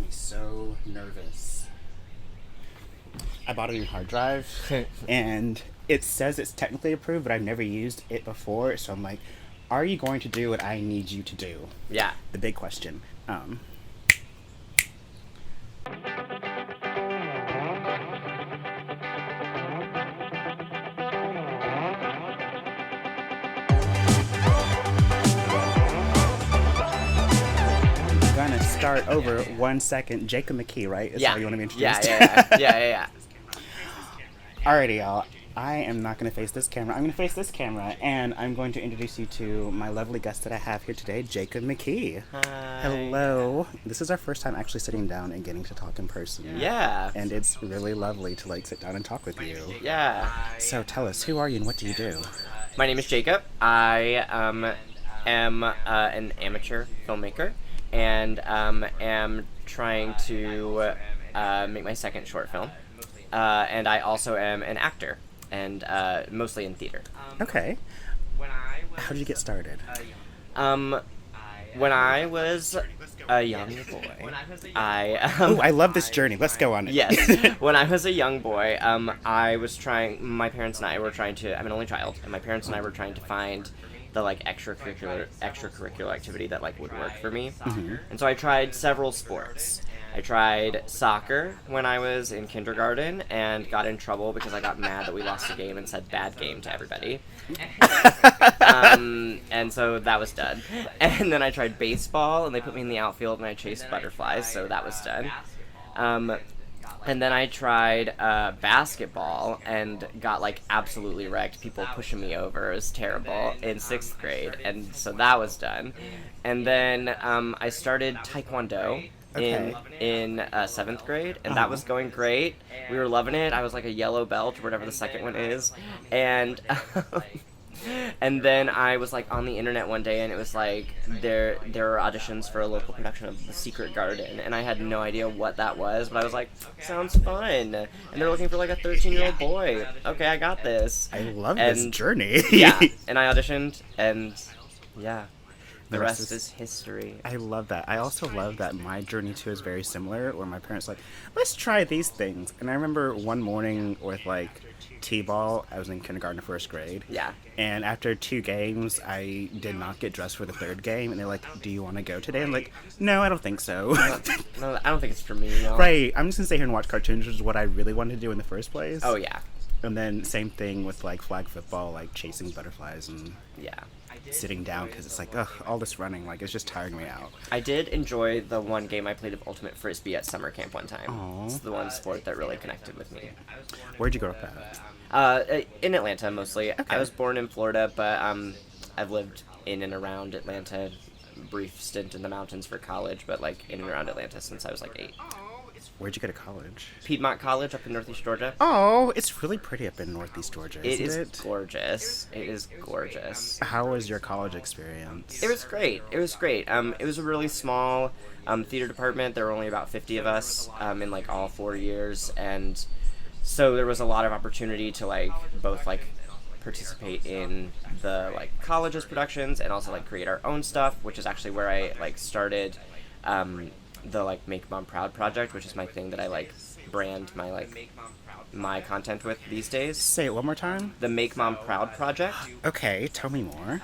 me so nervous. I bought a new hard drive, and it says it's technically approved, but I've never used it before, so I'm like, are you going to do what I need you to do? Yeah. The big question. Gonna start over 1 second. Jacob Mckee, right? Is how you want to be introduced? Yeah. Alrighty, y'all. I am not going to face this camera. I'm going to face this camera, and I'm going to introduce you to my lovely guest that I have here today, Jacob Mckee. Hi. Hello. This is our first time actually sitting down and getting to talk in person. Yeah. And it's really lovely to sit down and talk with you. Yeah. So tell us, who are you and what do you do? My name is Jacob. I am an amateur filmmaker, and am trying to make my second short film. And I also am an actor, and mostly in theater. Okay. How did you get started? When I was a young boy, I love this journey. Let's go on it. Yes. When I was a young boy, my parents and I were trying to, I'm an only child, and my parents and I were trying to find the extracurricular activity that would work for me. Mm-hmm. And so I tried several sports. I tried soccer when I was in kindergarten and got in trouble because I got mad that we lost a game and said bad game to everybody. And so that was done. And then I tried baseball, and they put me in the outfield, and I chased butterflies, so that was done. And then I tried basketball and got absolutely wrecked. People pushing me over. It was terrible in 6th grade, and so that was done. And then I started taekwondo. Okay. In 7th grade, and that was going great. We were loving it. I was a yellow belt or whatever the second one is, and and then I was on the internet one day, and it was there were auditions for a local production of The Secret Garden, and I had no idea what that was, but I was sounds fun, and they're looking for a 13-year-old boy. Okay, I got this. I love this journey. Yeah, and I auditioned, and yeah. The rest is history. I love that. I also love that my journey too is very similar, where my parents let's try these things. And I remember one morning with t-ball. I was in kindergarten or 1st grade. Yeah. And after 2 games, I did not get dressed for the 3rd game. And they're do you want to go today? I'm no, I don't think so. No, I don't think it's for me. No. Right. I'm just gonna stay here and watch cartoons, which is what I really wanted to do in the first place. Oh yeah. And then same thing with flag football, chasing butterflies and yeah. sitting down because it's all this running, it's just tiring me out. I did enjoy the one game I played of Ultimate Frisbee at summer camp one time. Aww. It's the one sport that really connected with me. Where'd you grow up at? In Atlanta mostly. Okay. I was born in Florida, but I've lived in and around Atlanta. Brief stint in the mountains for college, but in and around Atlanta since I was 8. Where'd you go to college? Piedmont College up in Northeast Georgia. Oh, it's really pretty up in Northeast Georgia, isn't it? It is gorgeous. It is gorgeous. How was your college experience? It was great. It was a really small theater department. There were only about 50 of us in all 4 years, and so there was a lot of opportunity to both participate in the college's productions and also create our own stuff, which is actually where I started the Make Mom Proud project, which is my thing that I brand my content with these days. Say it one more time. The Make Mom Proud project. Okay, tell me more.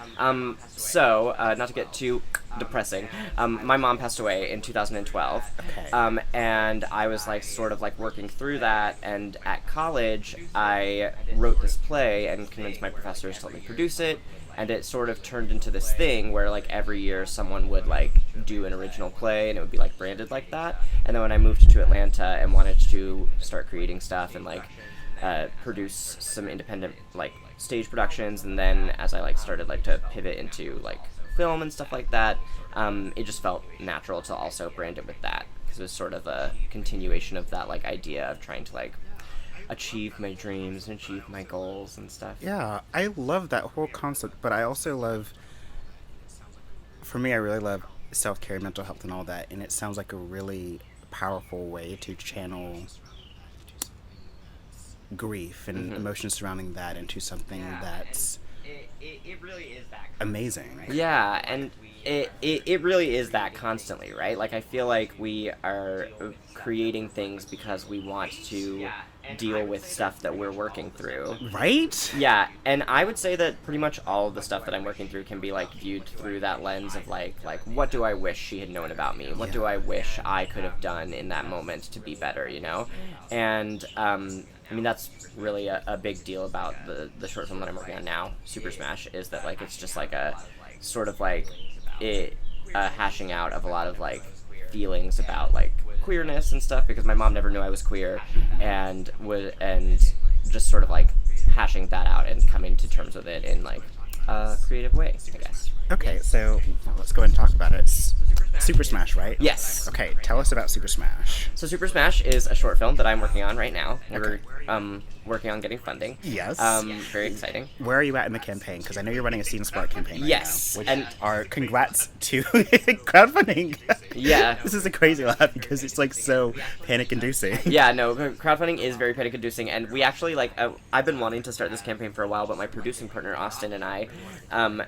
So not to get too depressing, my mom passed away in 2012. Okay. And I was working through that, and at college I wrote this play and convinced my professors to let me produce it. And it sort of turned into this thing where every year someone would do an original play, and it would be branded like that. And then when I moved to Atlanta and wanted to start creating stuff and produce some independent stage productions, and then as I started to pivot into film and stuff like that, it just felt natural to also brand it with that, because it was sort of a continuation of that idea of trying to achieve my dreams and achieve my goals and stuff. Yeah, I love that whole concept, but I also love, for me, I really love self-care, mental health, and all that, and it sounds like a really powerful way to channel grief and emotions surrounding that into something that's it really is that amazing. Yeah, and it really is that constantly, right? Like, I feel like we are creating things because we want to deal with stuff that we're working through. Right? Yeah, and I would say that pretty much all of the stuff that I'm working through can be, like, viewed through that lens of, like what do I wish she had known about me? What do I wish I could have done in that moment to be better, you know? And, I mean, that's really a big deal about the short film that I'm working on now, SuperSmash, is that, like, it's just, like, a sort of, like, hashing out of a lot of, like, feelings about, like, queerness and stuff, because my mom never knew I was queer, and just sort of, like, hashing that out and coming to terms with it in, like, a creative way, I guess. Okay, so let's go ahead and talk about it. Super Smash, right? Yes. Okay, tell us about Super Smash. So Super Smash is a short film that I'm working on right now. We're working on getting funding. Yes. Very exciting. Where are you at in the campaign? Because I know you're running a Seed Spark campaign right Yes, now. Which and are congrats to crowdfunding. Yeah. This is a crazy laugh because it's like so panic-inducing. Yeah, no, crowdfunding is very panic-inducing, and we actually, like, I've been wanting to start this campaign for a while, but my producing partner, Austin, and I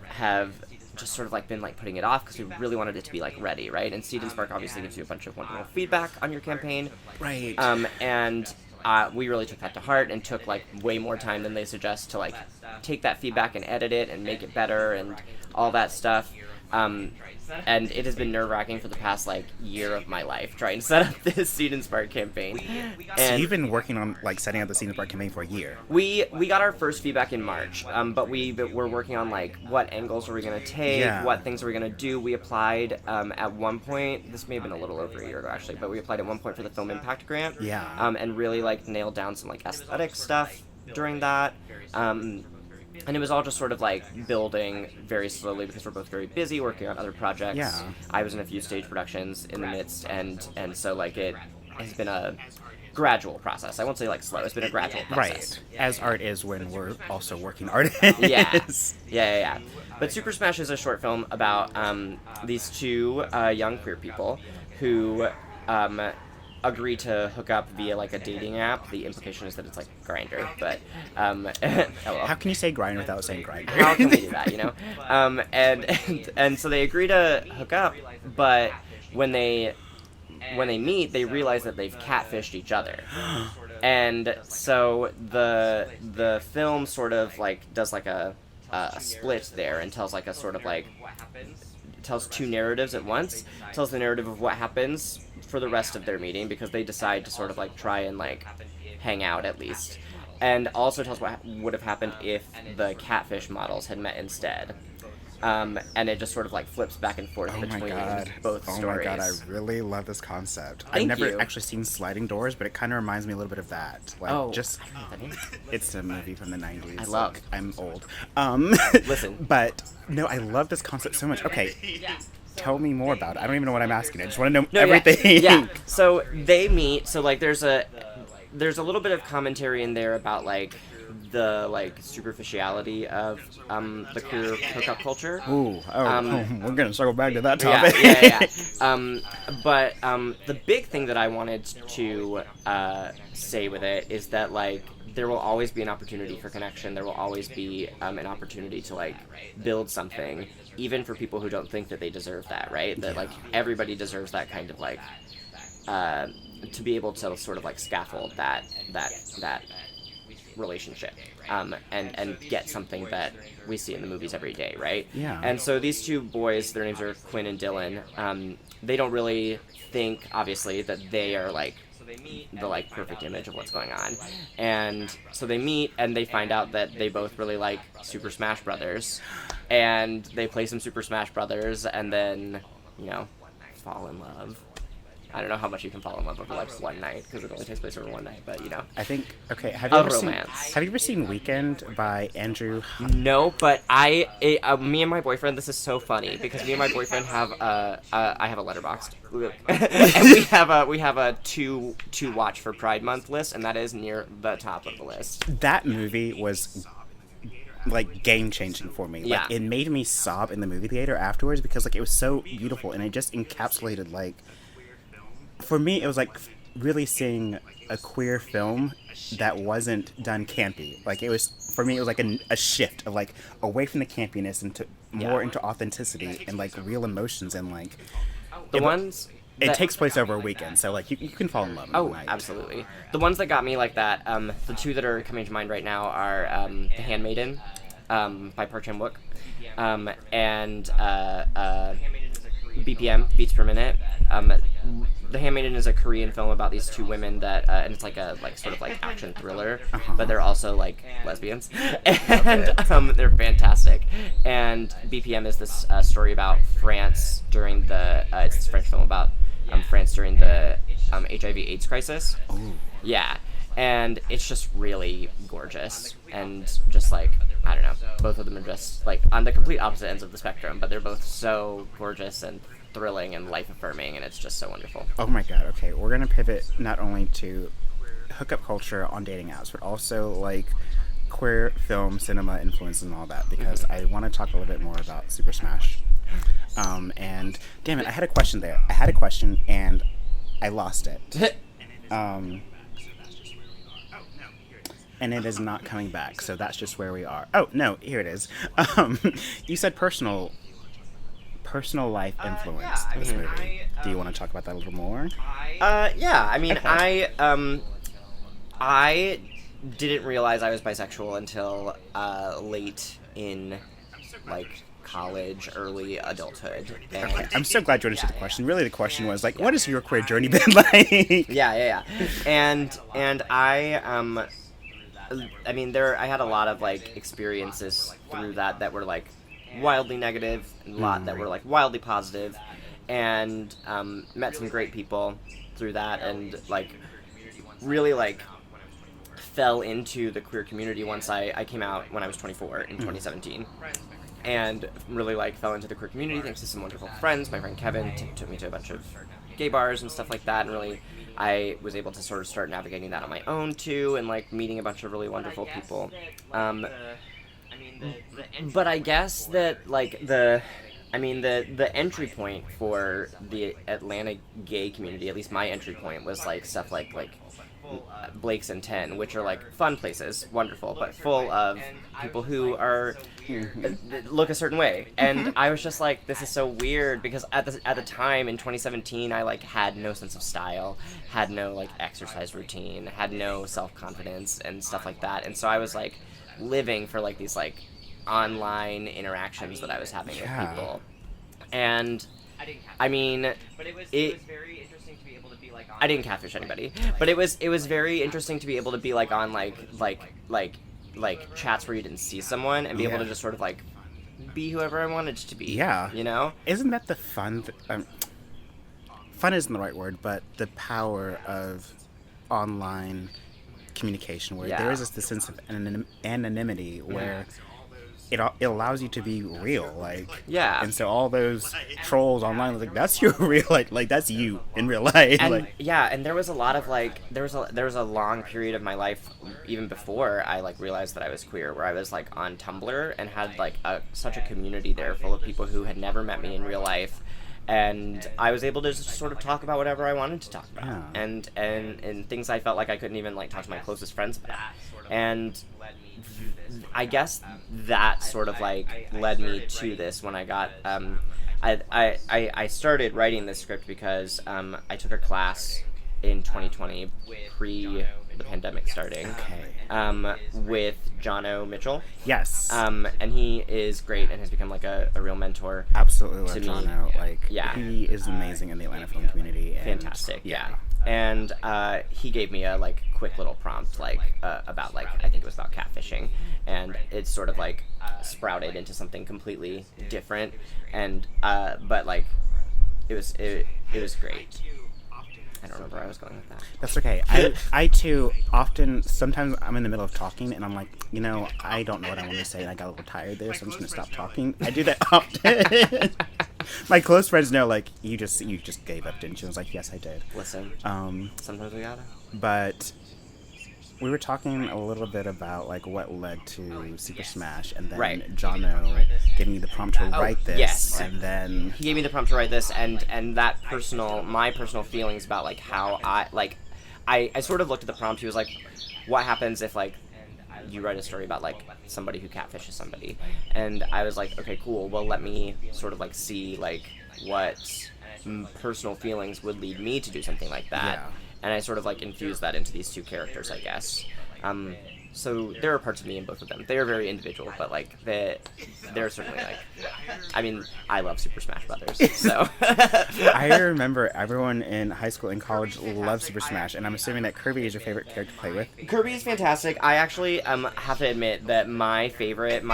have just sort of, like, been, like, putting it off because we really wanted it to be, like, ready, right? And Seed and Spark obviously gives you a bunch of wonderful feedback on your campaign. Right. And we really took that to heart and took, like, way more time than they suggest to, like, take that feedback and edit it and make it better and all that stuff. And it has been nerve-wracking for the past, like, year of my life trying to set up this Seed and Spark campaign. So And you've been working on, like, setting up the Seed and Spark campaign for a year. we got our first feedback in March, but we're working on, like, what angles are we going to take, Yeah. what things are we going to do. We applied at one point, this may have been a little over a year ago, actually, but we applied at one point for the Film Impact Grant. Yeah. And really, like, nailed down some, like, aesthetic stuff during that. And it was all just sort of, like, building very slowly because we're both very busy working on other projects. Yeah. I was in a few stage productions in the midst, and so, like, it has been a gradual process. I won't say, like, slow. It's been a gradual process. Right. As art is when we're also working artists. Yeah. But Super Smash is a short film about these two young queer people who agree to hook up via, like, a dating app. The implication is that it's like Grindr, but oh well. How can you say grind without saying Grindr? How can we do that, you know? And so they agree to hook up, but when they meet, they realize that they've catfished each other. And so the film sort of, like, does, like, a split there and tells, like, a sort of, like, tells two narratives at once. Tells the narrative of what happens for the rest of their meeting, because they decide to sort of, like, try and, like, hang out at least. And also tells what would have happened if the catfish models had met instead. And it just sort of, like, flips back and forth between both stories. Oh my god, I really love this concept. I've Thank never you. actually seen Sliding Doors, but it kind of reminds me a little bit of that. Like, just I don't know what that is. it's a movie from the 90s. I love. I'm old. Listen. But no, I love this concept so much. Okay. Tell me more about it. I don't even know what I'm asking. I just want to know everything. Yeah. So they meet. So, like, there's a little bit of commentary in there about, like, the, like, superficiality of the queer hookup culture. Ooh, we're gonna circle back to that topic. But the big thing that I wanted to say with it is that, like, there will always be an opportunity for connection. There will always be an opportunity to, like, build something, even for people who don't think that they deserve that, right? That, like, everybody deserves that kind of, like, to be able to sort of, like, scaffold that relationship, and get something that we see in the movies every day, right? Yeah. And so these two boys, their names are Quinn and Dylan, they don't really think, obviously, that they are, like, the, like, perfect image of what's going on. And so they meet, and they find out that they both really like Super Smash Brothers, and they play some Super Smash Brothers, and then, you know, fall in love. I don't know how much you can fall in love over, like, one night, because it only takes place over one night, but, you know. I think, okay, have you ever seen Weekend by Andrew? No, but me and my boyfriend, this is so funny, because me and my boyfriend have, I have a Letterboxd, and we have a to watch for Pride Month list, and that is near the top of the list. That movie was, like, game-changing for me. Yeah. Like, it made me sob in the movie theater afterwards, because, like, it was so beautiful, and it just encapsulated, like, for me, it was like really seeing a queer film that wasn't done campy. Like, it was, for me, it was like a shift of like away from the campiness into more into authenticity and like real emotions, and like The ones it that- takes place over a weekend, so like you can fall in love in Oh, a night. absolutely. The ones that got me like that, the two that are coming to mind right now are The Handmaiden by Park Chan-wook, and BPM, Beats Per Minute. The Handmaiden is a Korean film about these two women that, and it's like a sort of like action thriller, but they're also like lesbians, and they're fantastic. And BPM is this story about France during the it's this French film about France during the HIV/AIDS crisis. Ooh. Yeah, and it's just really gorgeous, and just like, I don't know, both of them are just like on the complete opposite ends of the spectrum, but they're both so gorgeous and thrilling and life affirming, and it's just so wonderful. Oh my god, okay, we're gonna pivot not only to hookup culture on dating apps, but also like queer film, cinema influence and all that, because I want to talk a little bit more about SuperSmash. And damn it, I had a question there. I had a question and I lost it. And it is not coming back, so that's just where we are. Oh, no, here it is. You said personal life influenced this movie. Do you want to talk about that a little more? Yeah, I mean, Okay. I didn't realize I was bisexual until late in like college, early adulthood. And Okay, I'm so glad you understood the question. Really, the question was like, what has your queer journey been like? yeah. And I mean, I had a lot of like experiences through that were like wildly negative, and a lot that were like wildly positive, and met some great people through that, and like really like fell into the queer community once I came out when I was 24 in 2017, and really like fell into the queer community thanks to some wonderful friends. My friend Kevin took me to a bunch of gay bars and stuff like that, and really I was able to sort of start navigating that on my own too, and like meeting a bunch of really wonderful people. But I guess that like the entry point for the Atlanta gay community, at least my entry point, was like stuff like Blake's and 10, which are like fun places, wonderful, but full of people who are look a certain way. And I was just like, this is so weird, because at the time in 2017, I like had no sense of style, had no like exercise routine, had no self-confidence and stuff like that. And so I was like living for like these like online interactions that I was having with people. And I mean, I didn't catfish anybody, but it was very interesting to be able to be like on like chats where you didn't see someone and be able to just sort of like be whoever I wanted to be. Yeah. You know? Isn't that the fun? Fun isn't the right word, but the power of online communication, where there is this sense of anonymity, where it allows you to be real, like, and so all those trolls online, like, that's your real, like that's you in real life. And like, and there was a lot of like there was a long period of my life even before I like realized that I was queer, where I was like on Tumblr and had like such a community there full of people who had never met me in real life, and I was able to just sort of talk about whatever I wanted to talk about, and things I felt like I couldn't even like talk to my closest friends about. And I guess that sort of like led me to this when I got I started writing this script because I took a class in 2020 pre the pandemic starting with John O. Mitchell. yes, And he is great and has become like a real mentor. absolutely, to love me. Jono. Like, Yeah. he is amazing in the Atlanta film community. And, Fantastic, yeah. And he gave me a like quick little prompt like about like, I think it was about catfishing, and it sort of like sprouted into something completely different, and but like it was great. I don't remember where I was going with that. That's okay. I too often, sometimes I'm in the middle of talking and I'm like, I don't know what I want to say, and I got a little tired there, so I'm just gonna stop talking. I do that often. My close friends know, like, you just gave up, didn't you? I was like, yes, I did. Listen, sometimes we gotta. But we were talking a little bit about like what led to Super Smash, and then Right. Jono gave me the prompt to write this, yes. and then He gave me the prompt to write this, and that my personal feelings about like how I sort of looked at the prompt. He was like, what happens if like you write a story about like somebody who catfishes somebody, and I was like, okay, cool, well, let me sort of like see like what personal feelings would lead me to do something like that. Yeah. And I sort of like infused that into these two characters, I guess. So there are parts of me in both of them. They are very individual, but like they're certainly like, I mean, I love Super Smash Brothers, so. I remember everyone in high school and college loved Super Smash, and I'm assuming that Kirby is your favorite character to play with. Kirby is fantastic. I actually have to admit that my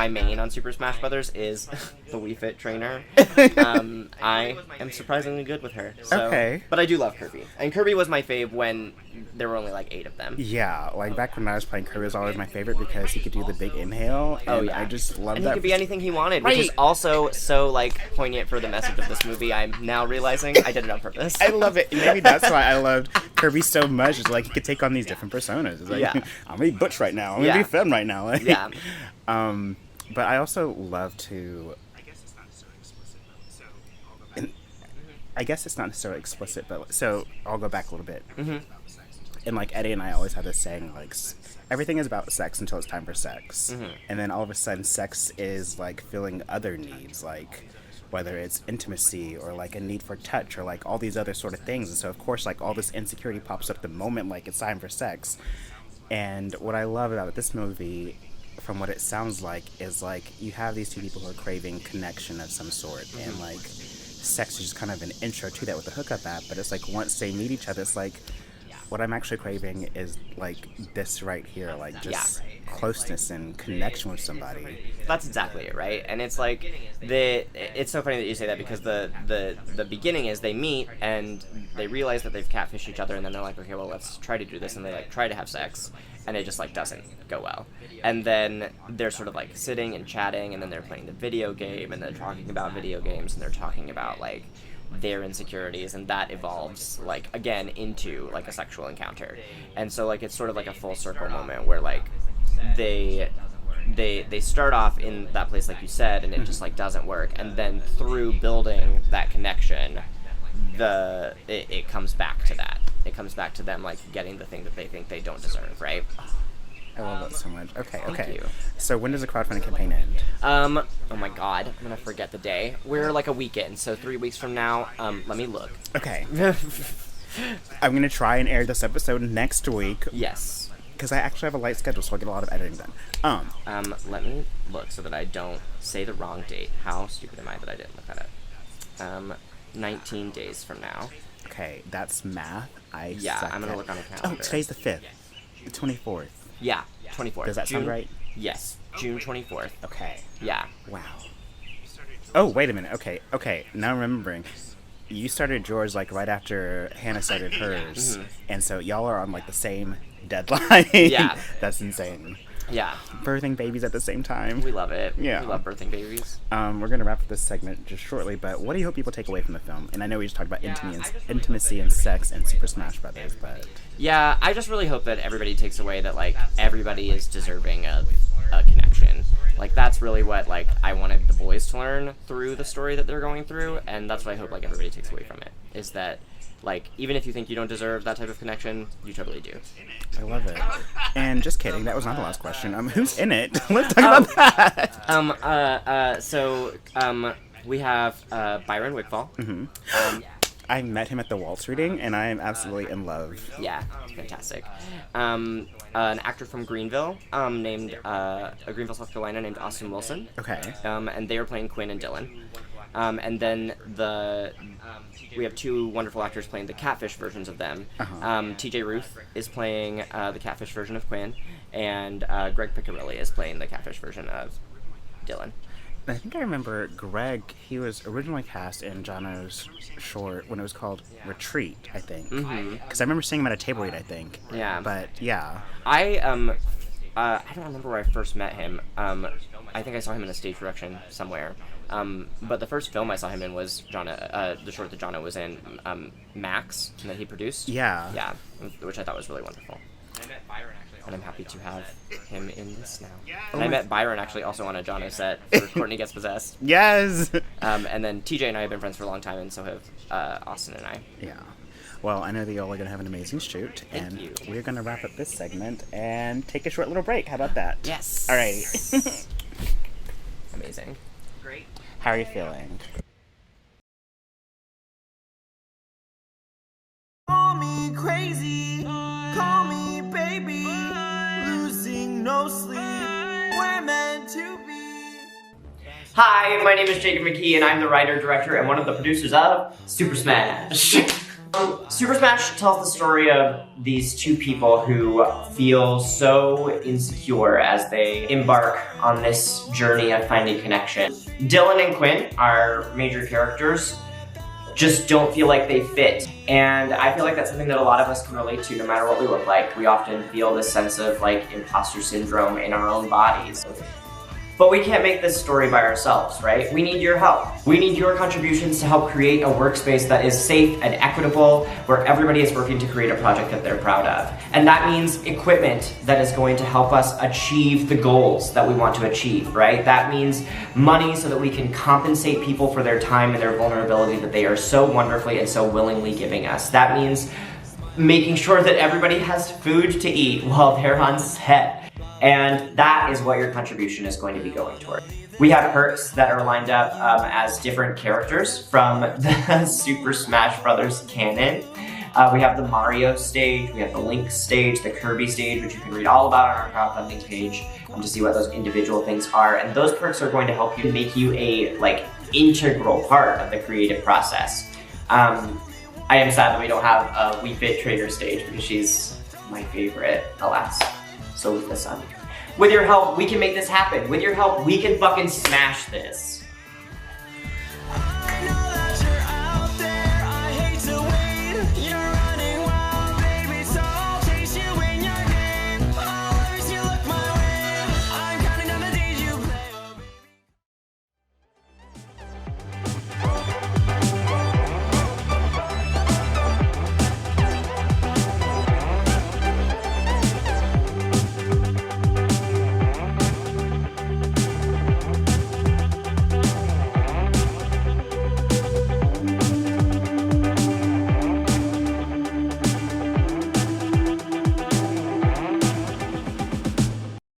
main on Super Smash Brothers is the Wii Fit trainer. I am surprisingly good with her. So, Okay. But I do love Kirby, and Kirby was my fave when there were only like 8 of them. Yeah, like back when I was playing, Kirby was always my favorite because he could do the big inhale, and Oh, yeah. I just love And that. he could be anything he wanted, which is Right. also so like poignant for the message of this movie. I'm now realizing I did it on purpose. I love it. Maybe that's why I loved Kirby so much. It's like he could take on these different personas. It's like, Yeah. I'm gonna be Butch right now. I'm gonna Yeah. be Femme right now. Like, Yeah. But I also love to. And I guess it's not necessarily explicit, but so I'll go back a little bit. Mm-hmm. And like Eddie and I always have this saying, like, everything is about sex until it's time for sex, Mm-hmm. and then all of a sudden, sex is like filling other needs, like whether it's intimacy or like a need for touch or like all these other sort of things. And so of course, like all this insecurity pops up the moment like it's time for sex. And what I love about this movie, from what it sounds like, is like you have these two people who are craving connection of some sort, and like sex is just kind of an intro to that with the hookup app. But it's like once they meet each other, it's like what I'm actually craving is like this right here, like just closeness and connection with somebody. That's exactly it, right? And it's like it's so funny that you say that, because the beginning is they meet and they realize that they've catfished each other, and then they're like, okay, well, let's try to do this, and they like try to have sex, and it just like doesn't go well. And then they're sort of like sitting and chatting, and then they're playing the video game, and they're talking about video games, and they're talking about like their insecurities, and that evolves like again into like a sexual encounter. And so like it's sort of like a full circle moment where like they start off in that place like you said, and it just like doesn't work, and then through building that connection, it comes back to that. It comes back to them like getting the thing that they think they don't deserve, right? I love that so much. Okay. Thank you. So when does the crowdfunding campaign end? Oh my god, I'm gonna forget the day. We're like a week in, so 3 weeks from now. Let me look. Okay. I'm gonna try and air this episode next week Yes. because I actually have a light schedule, so I'll get a lot of editing done. Let me look so that I don't say the wrong date. How stupid am I that I didn't look that up? 19 days from now. Okay, that's math. Yeah, suck I'm gonna at- look on the Oh, calendar. today's the 5th. The 24th. Yeah, 24th. Does that sound right? Yes, June 24th. Okay. Yeah. Wow. Oh, wait a minute. Okay. Now I'm remembering. You started yours like right after Hannah started hers, and so y'all are on like the same deadline. Yeah. That's insane. Yeah. Birthing babies at the same time. We love it. Yeah. We love birthing babies. We're gonna wrap up this segment just shortly, but what do you hope people take away from the film? And I know we just talked about intimacy and sex and Super Smash Brothers, but Yeah, I just really hope that everybody takes away that like everybody is deserving of a connection. Like that's really what like I wanted the boys to learn through the story that they're going through, and that's what I hope like everybody takes away from it, is that like even if you think you don't deserve that type of connection, you totally do. I love it. And just kidding, that was not the last question. Who's in it? Let's talk about that. So we have Byron Wigfall. I met him at the Waltz reading, and I am absolutely in love. Yeah, fantastic. An actor from Greenville, named Greenville, South Carolina, named Austin Wilson. Okay. And they were playing Quinn and Dylan. And then we have 2 wonderful actors playing the catfish versions of them. TJ Ruth is playing the catfish version of Quinn, and Greg Piccirilli is playing the catfish version of Dylan. I think I remember Greg, he was originally cast in Jono's short when it was called Retreat, I think. Because I remember seeing him at a table read, I think. Yeah. But, yeah. I don't remember where I first met him. I think I saw him in a stage production somewhere. But the first film I saw him in was the short that Jono was in, Max, that he produced. Yeah. Yeah, which I thought was really wonderful. and I'm happy to have him in this now. And I met Byron actually also on a Jono set for Courtney Gets Possessed. Yes! And then TJ and I have been friends for a long time, and so have Austin and I. Yeah. Well, I know that y'all are going to have an amazing shoot, and we're going to wrap up this segment and take a short little break. How about that? Yes! All right. Amazing. Great. How are you feeling? Call me crazy, call me baby, losing no sleep, we're meant to be. Hi, my name is Jacob Mckee, and I'm the writer, director, and one of the producers of SuperSmash. SuperSmash tells the story of these two people who feel so insecure as they embark on this journey of finding connection. Dylan and Quinn, our major characters, just don't feel like they fit. And I feel like that's something that a lot of us can relate to no matter what we look like. We often feel this sense of like imposter syndrome in our own bodies. But we can't make this story by ourselves, right? We need your help. We need your contributions to help create a workspace that is safe and equitable, where everybody is working to create a project that they're proud of. And that means equipment that is going to help us achieve the goals that we want to achieve, right? That means money so that we can compensate people for their time and their vulnerability that they are so wonderfully and so willingly giving us. That means making sure that everybody has food to eat while they're on set. And that is what your contribution is going to be going toward. We have perks that are lined up as different characters from the Super Smash Brothers canon. We have the Mario stage, we have the Link stage, the Kirby stage, which you can read all about on our crowdfunding page to see what those individual things are. And those perks are going to help you make you a integral part of the creative process. I am sad that we don't have a We Fit Trader stage because she's my favorite, alas. So with the sun. With your help, we can make this happen. With your help, we can fucking smash this.